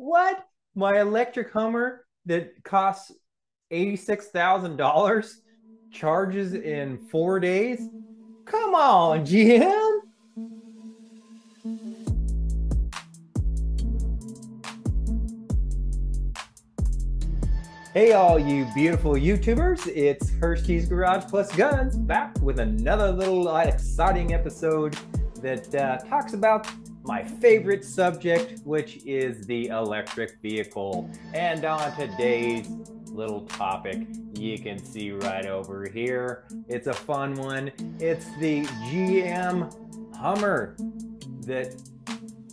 what? My electric Hummer that costs $86,000 charges in 4 days? Come on, Jim. Hey, all you beautiful YouTubers, it's Hursty's Garage Plus Guns back with another little exciting episode that talks about my favorite subject, which is the electric vehicle. And on today's little topic, you can see right over here, it's a fun one. It's the GM Hummer that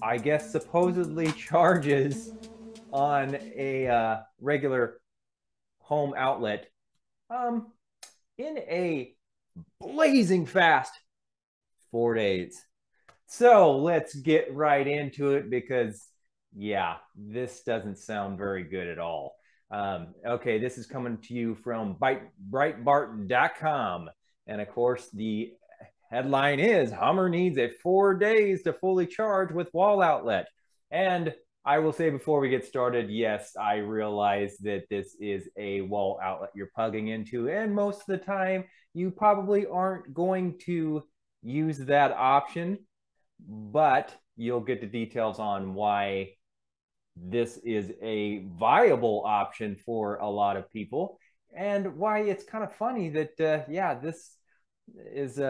I guess supposedly charges on a regular home outlet in a blazing fast 4 days. So let's get right into it because, yeah, this doesn't sound very good at all. Okay, this is coming to you from Breitbart.com. And of course, the headline is Hummer needs a 4 days to fully charge with wall outlet. And I will say before we get started, yes, I realize that this is a wall outlet you're plugging into, and most of the time you probably aren't going to use that option, but you'll get the details on why this is a viable option for a lot of people and why it's kind of funny that, yeah, this is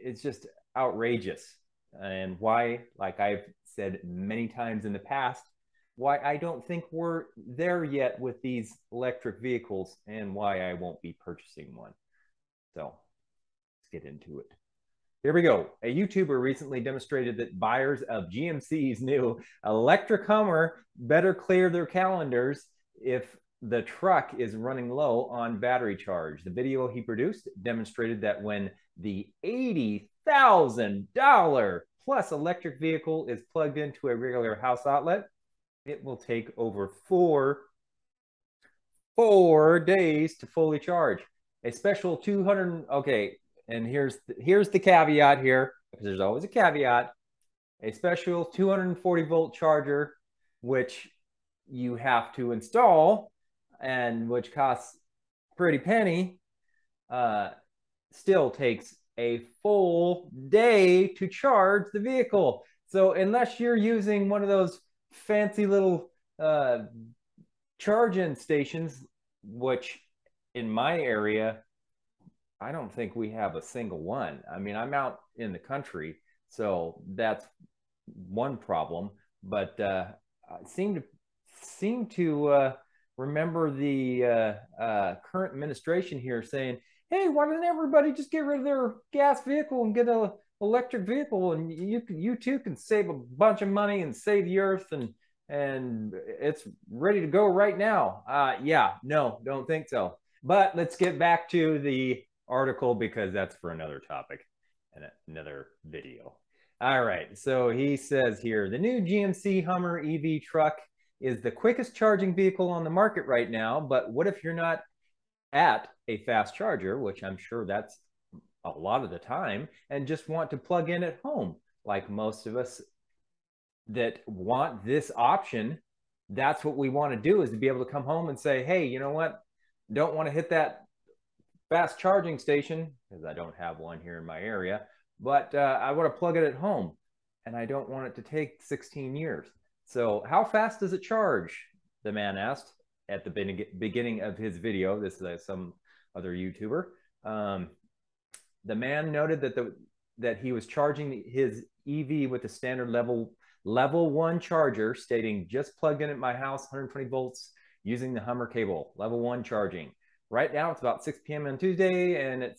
it's just outrageous, and why, like I've said many times in the past, why I don't think we're there yet with these electric vehicles and why I won't be purchasing one. So let's get into it. Here we go. A YouTuber recently demonstrated that buyers of GMC's new electric Hummer better clear their calendars if the truck is running low on battery charge. The video he produced demonstrated that when the $80,000 plus electric vehicle is plugged into a regular house outlet, it will take over four days to fully charge. A special 200, okay, and here's the caveat here, because there's always a caveat. A special 240 volt charger, which you have to install and which costs a pretty penny, still takes a full day to charge the vehicle. So unless you're using one of those fancy little charge-in stations, which in my area, I don't think we have a single one. I mean, I'm out in the country, so that's one problem. But I seem to remember the current administration here saying, hey, why doesn't everybody just get rid of their gas vehicle and get an electric vehicle, and you too can save a bunch of money and save the earth, and it's ready to go right now. Yeah, no, don't think so. But let's get back to the article because that's for another topic and another video. All right, so he says here, the new GMC Hummer EV truck is the quickest charging vehicle on the market right now, but what if you're not at a fast charger, which I'm sure that's a lot of the time, and just want to plug in at home? Like most of us that want this option, that's what we want to do, is to be able to come home and say, hey, you know what? Don't want to hit that fast charging station because I don't have one here in my area, but I want to plug it at home and I don't want it to take 16 years. So how fast does it charge? The man asked at the beginning of his video. This is some other YouTuber. The man noted that he was charging his EV with the standard level 1 charger, stating, just plugged in at my house, 120 volts, using the Hummer cable, level 1 charging. Right now it's about 6 p.m. on Tuesday, and it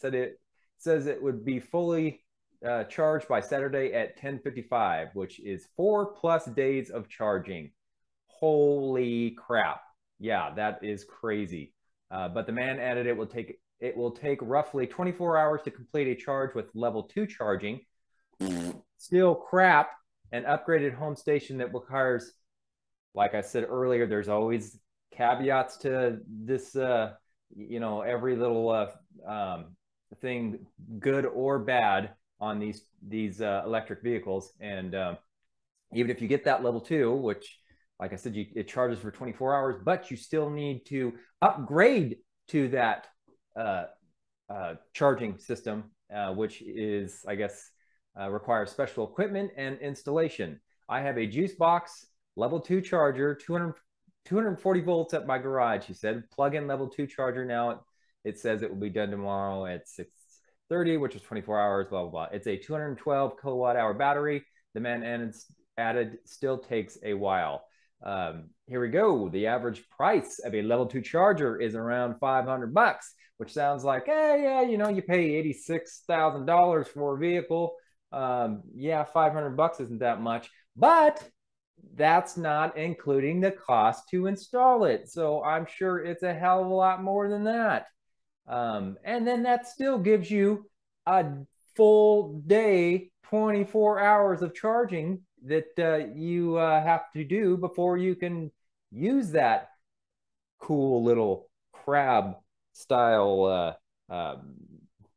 says it would be fully charged by Saturday at 10:55, which is 4+ days of charging. Holy crap. Yeah, that is crazy. But the man added it will take roughly 24 hours to complete a charge with level 2 charging. Still crap. An upgraded home station that requires, like I said earlier, there's always caveats to this, every little thing, good or bad, on these electric vehicles. And even if you get that level 2, which like I said, it charges for 24 hours, but you still need to upgrade to that charging system, which is, I guess, requires special equipment and installation. I have a juice box level 2 charger, 240 volts at my garage. He said plug-in level 2 charger. Now it says it will be done tomorrow at 6:30, which is 24 hours, blah, blah, blah. It's a 212 kilowatt hour battery. The man added still takes a while. Here we go. The average price of a level 2 charger is around $500, which sounds like, hey, yeah, you know, you pay $86,000 for a vehicle. Yeah, $500 isn't that much, but that's not including the cost to install it. So I'm sure it's a hell of a lot more than that. And then that still gives you a full day, 24 hours of charging that you have to do before you can use that cool little crab style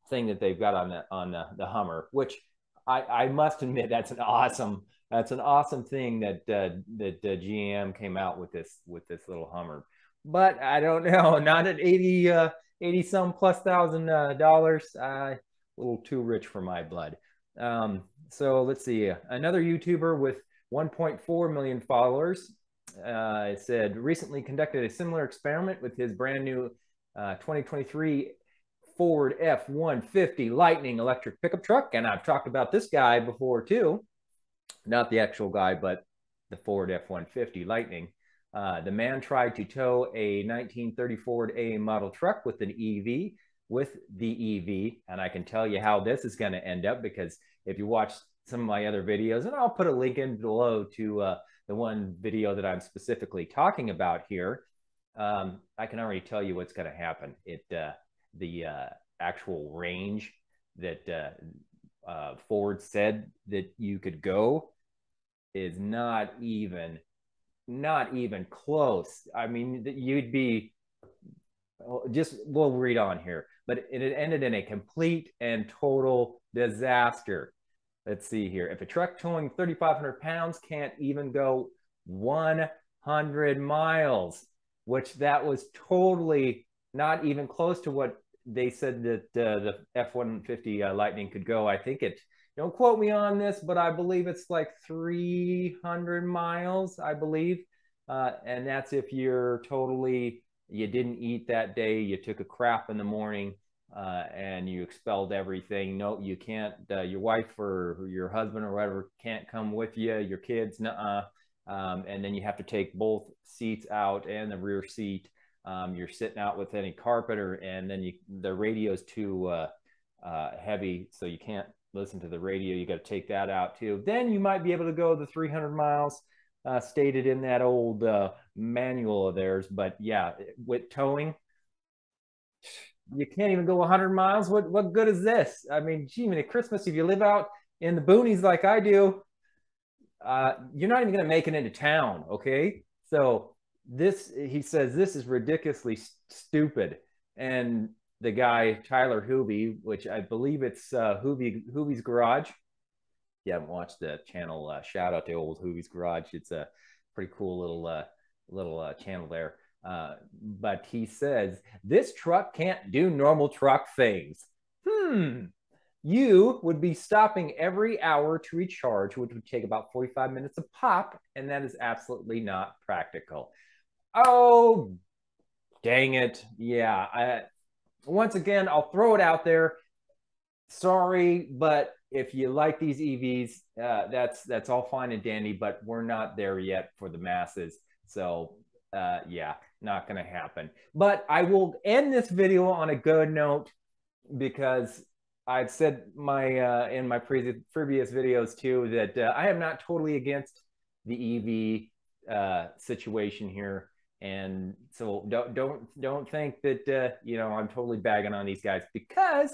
thing that they've got on the Hummer, which I must admit that's an awesome thing that GM came out with this little Hummer. But I don't know, not at 80 some plus thousand dollars. A little too rich for my blood. So let's see. Another YouTuber with 1.4 million followers said recently conducted a similar experiment with his brand new 2023 Ford F-150 Lightning electric pickup truck. And I've talked about this guy before too. Not the actual guy, but the Ford F-150 Lightning. The man tried to tow a 1930 Ford A model truck with an EV, with the EV. And I can tell you how this is going to end up, because if you watch some of my other videos, and I'll put a link in below to the one video that I'm specifically talking about here, I can already tell you what's going to happen. The actual range that Ford said that you could go is not even close. I mean, you'd be just, we'll read on here, but it ended in a complete and total disaster. Let's see here. If a truck towing 3,500 pounds can't even go 100 miles, which that was totally not even close to what they said that the F-150 Lightning could go. I think it, don't quote me on this, but I believe it's like 300 miles, I believe. And that's if you're totally, you didn't eat that day, you took a crap in the morning, and you expelled everything. No, you can't, your wife or your husband or whatever can't come with you, your kids, nuh-uh. And then you have to take both seats out and the rear seat. You're sitting out with any carpet, and then the radio's too heavy, so you can't listen to the radio. You got to take that out too. Then you might be able to go the 300 miles stated in that old manual of theirs. But yeah, with towing, you can't even go 100 miles. What good is this? I mean, gee, at Christmas, if you live out in the boonies like I do, you're not even going to make it into town. Okay, so this, he says, this is ridiculously stupid. And the guy Tyler Hoovy, which I believe it's Hoovy's Garage. If you haven't watched the channel, shout out to old Hoovy's Garage. It's a pretty cool little channel there. But he says this truck can't do normal truck things. You would be stopping every hour to recharge, which would take about 45 minutes a pop, and that is absolutely not practical. Oh, dang it. Yeah, once again, I'll throw it out there. Sorry, but if you like these EVs, that's all fine and dandy, but we're not there yet for the masses. So yeah, not going to happen. But I will end this video on a good note, because I've said in my previous videos too that I am not totally against the EV situation here. And so don't think that you know, I'm totally bagging on these guys, because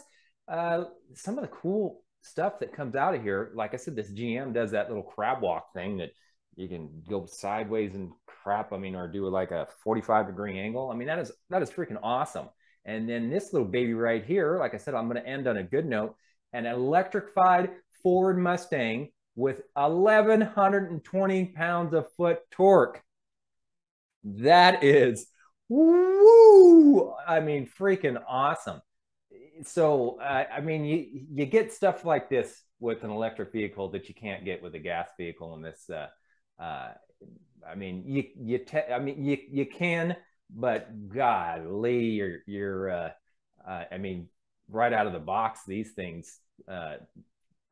some of the cool stuff that comes out of here, like I said, this GM does that little crab walk thing that you can go sideways and crap. I mean, or do like a 45-degree angle. I mean, that is freaking awesome. And then this little baby right here, like I said, I'm going to end on a good note. An electrified Ford Mustang with 1,120 pounds of foot torque. That is, woo! I mean, freaking awesome. So, I mean, you get stuff like this with an electric vehicle that you can't get with a gas vehicle in this. Uh, I mean, I mean, you can, but golly, I mean, right out of the box, these things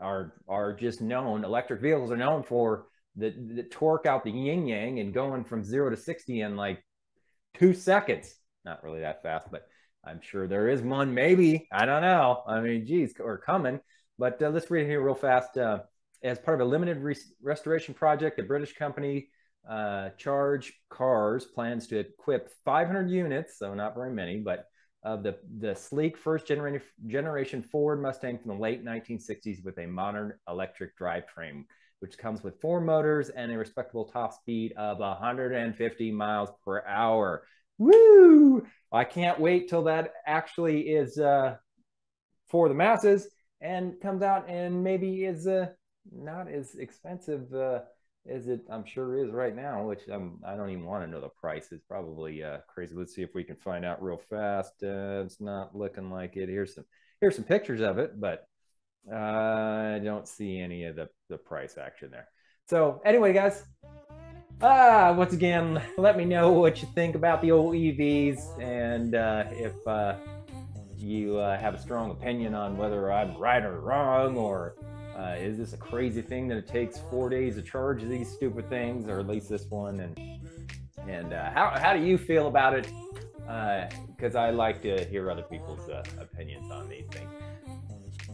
are just known. Electric vehicles are known for the torque out the yin yang and going from 0 to 60 in like 2 seconds. Not really that fast, but I'm sure there is one. Maybe, I don't know. I mean, geez, or coming. But let's read it here real fast. As part of a limited restoration project, the British company Charge Cars plans to equip 500 units, so not very many, but of the sleek first generation Ford Mustang from the late 1960s with a modern electric drivetrain, which comes with 4 motors and a respectable top speed of 150 miles per hour. Woo! I can't wait till that actually is for the masses and comes out and maybe is not as expensive as it I'm sure is right now, which I don't even want to know the price. It's probably crazy. Let's see if we can find out real fast. It's not looking like it. Here's some pictures of it, but I don't see any of the price action there. So anyway, guys, once again, let me know what you think about the old EVs, and if you have a strong opinion on whether I'm right or wrong, or is this a crazy thing that it takes 4 days to charge these stupid things, or at least this one, and how do you feel about it? Because I like to hear other people's opinions on these things.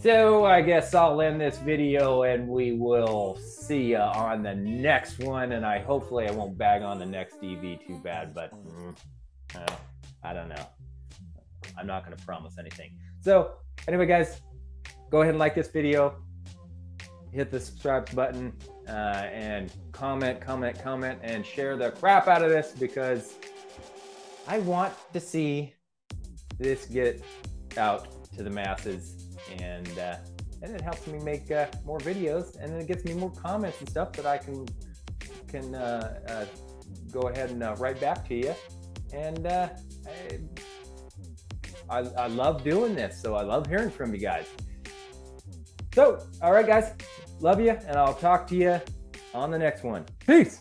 So I guess I'll end this video and we will see you on the next one. And hopefully I won't bag on the next EV too bad, but I don't know. I'm not going to promise anything. So anyway, guys, go ahead and like this video, hit the subscribe button, and comment, and share the crap out of this, because I want to see this get out to the masses. And it helps me make more videos, and then it gets me more comments and stuff that I can go ahead and write back to you. And I love doing this, so I love hearing from you guys. So, all right, guys, love you, and I'll talk to you on the next one. Peace.